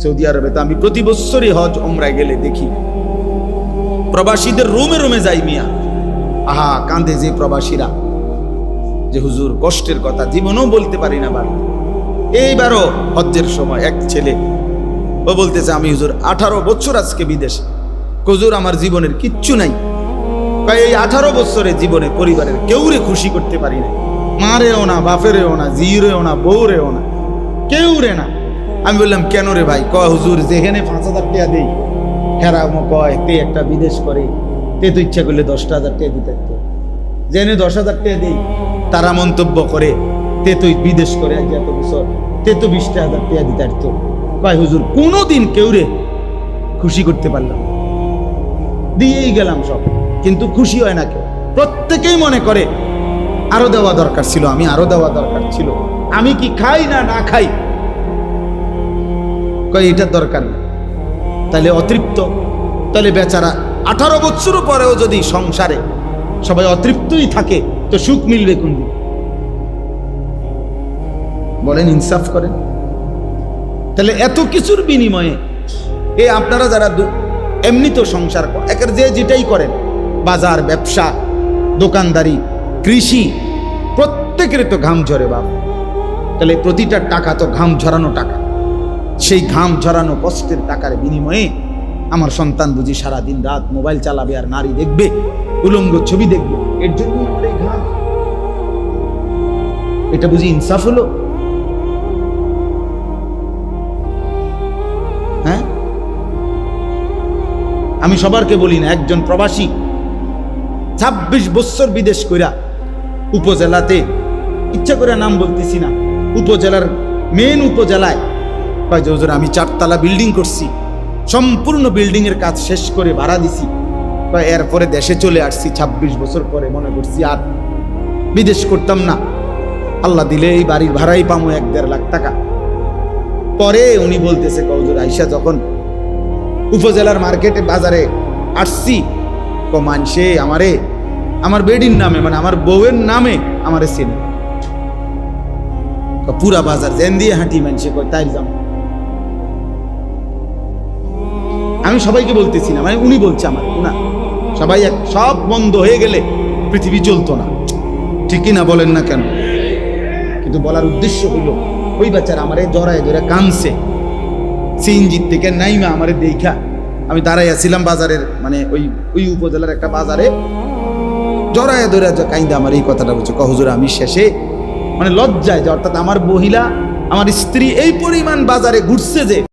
Saudi আরবে তো আমি প্রতি বছরই হজ ওমরায় গেলে দেখি প্রবাসীদের রুমে রুমে যাই মিয়া, আহা কাঁদে যে প্রবাসীরা, যে হুজুর কষ্টের কথা জীবনেও বলতে পারি না বাড়ি। এইবারও হজ্জের সময় এক ছেলে ও বলতেছে আমি হুজুর 18 বছর আজকে বিদেশে, হুজুর আমার জীবনের কিচ্ছু নাই, এই 18 বছরে জীবনে পরিবারের কেউরে খুশি করতে পারি না, মারেও না, বাপেরেও না, জিরেও না, বউরেও না, কেউ রে না। আমি বললাম কেন রে ভাই? কয় হুজুর যেখানে 5,000 টাকা দেই হেরামো কয় তে একটা বিদেশ করে, তে তো ইচ্ছা করলে 10,000 টাকা দিতে পারতো, জেনে 10,000 টাকা দেই তারা মন্তব্য করে তে তো বিদেশ করে আজ এত বছর, তে তো 20,000 টাকা দিতে পারতো। কয় হুজুর কোনোদিন কেউ রে খুশি করতে পারলাম, দিয়েই গেলাম সব, কিন্তু খুশি হয় না কেউ। প্রত্যেকেই মনে করে আরো দেওয়া দরকার ছিল, আমি আরো দেওয়া দরকার ছিল, আমি কি খাই না না খাই, কয় এটার দরকার নেই। তাহলে অতৃপ্ত, তাহলে বেচারা 18 বছর পরেও যদি সংসারে সবাই অতৃপ্তই থাকে তো সুখ মিলবে কোন দিন? বলেন, ইনসাফ করেন। তাহলে এত কিছুর বিনিময়ে এই আপনারা যারা এমনি তো সংসার একের যে যেটাই করেন, বাজার, ব্যবসা, দোকানদারি, কৃষি, প্রত্যেকের তো ঘাম ঝরে বাপ। তাহলে প্রতিটা টাকা তো ঘাম ঝরানো টাকা, সেই ঘাম ঝরানো কষ্টের টাকার বিনিময়ে আমার সন্তান বুঝি সারাদিন রাত মোবাইল চালাবে আর নারী দেখবে, উলঙ্গ ছবি দেখবে, এর জন্য আমার এই ঘাম। এটা বুঝি ইনসাফ হলো? হ্যাঁ, আমি সবারকে বলি না, একজন প্রবাসী 26 বছর বিদেশ কইরা উপজেলাতে, ইচ্ছা করে নাম বলতেছি না, উপজেলার মেন উপজেলায় কয় যে হুজুর আমি 4 তলা বিল্ডিং করছি, সম্পূর্ণ বিল্ডিং এর কাজ শেষ করে ভাড়া দিছি, কয় এরপরে দেশে চলে আসছি 26 বছর পরে, মনে করছি আর বিদেশ করতাম না, আল্লাহ দিলে এই বাড়ির ভাড়াই পামো 1-1.5 লাখ টাকা। পরে উনি বলতেছে হুজুর আইসা যখন উপজেলার মার্কেটে বাজারে আসছি, মানসে আমারে আমার বেডির নামে, মানে আমার বউয়ের নামে আমারে চেনে, পুরা বাজার জেন দিয়ে হাঁটি মানসে কয় তাই যাম। আমি সবাইকে বলতেছি না, মানে উনি বলছে আমার না, সবাই সব বন্ধ হয়ে গেলে পৃথিবী চলতো না, ঠিকই না বলেন না কেন? কিন্তু বলার উদ্দেশ্য হলো ওই বাচ্চারা আমারে জড়ায় ধরে কানছে, সিএনজির থেকে নাইমা আমারে দেখা, আমি দাঁড়াই আছিলাম বাজারের, মানে ওই উপজেলার একটা বাজারে, জড়ায় ধরে কাইন্দা আমার এই কথাটা বলছে, হুজুর আমি শেষে মানে লজ্জায় যে, অর্থাৎ আমার মহিলা, আমার স্ত্রী এই পরিমাণ বাজারে ঘুরছে যে